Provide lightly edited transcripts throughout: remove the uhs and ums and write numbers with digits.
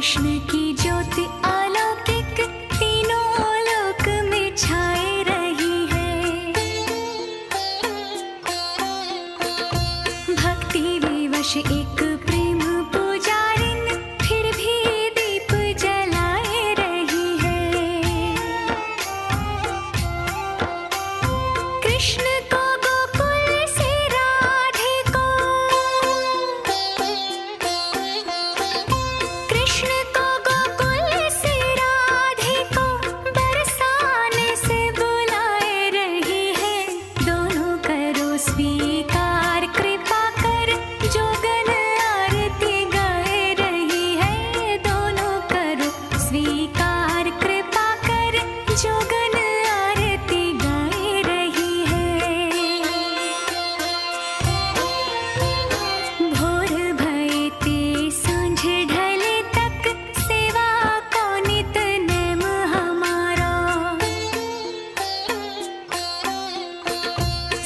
कृष्ण की ज्योति अलौकिक तीनों लोक में छाए रही है। भक्ति विवश एक प्रेम पुजारिन फिर भी दीप जलाए रही है। कृष्ण को गोकुल से राधे को, कृष्ण को गोकुल से राधे को बरसाने से बुलाए रही है। दोनों करो स्वीकार कृपा कर जोगन आरती गाए रही है। दोनों करो स्वीकार कृपा कर जोगन आरती गाए रही है। भोर भये ते सांझ ढले तक सेवा को नित नेम हमारा।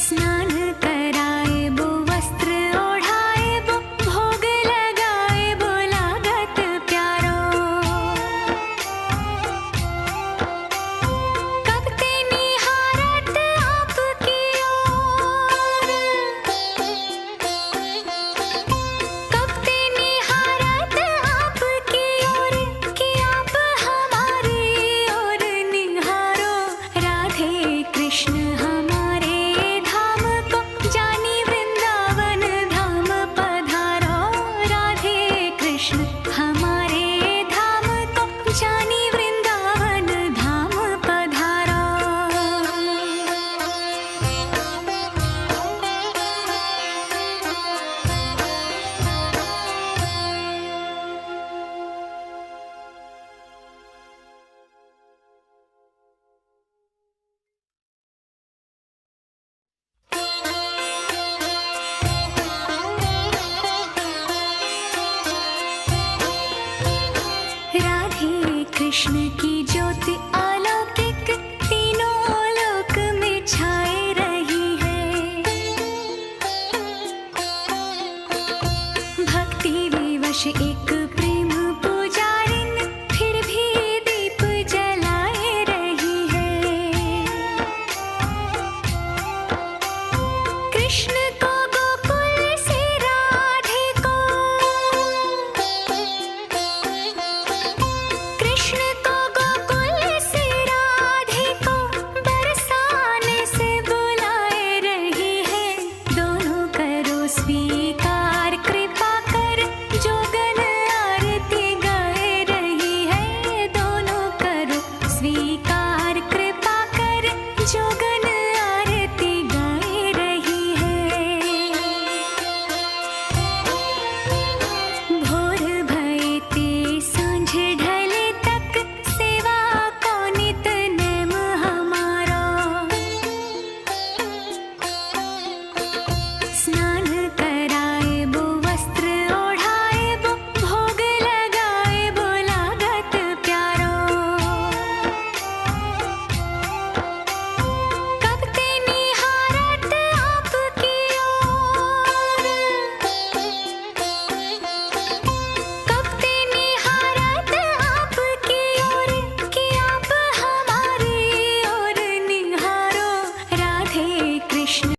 स्नान कराए बो वस्त्र ओढ़ाए बो भोग लगाए बो लागत प्यारो। कब ते निहारत आपकी ओर, कब ते निहारत आपकी ओर कि आप हमारी ओर निहारो। राधे कृष्ण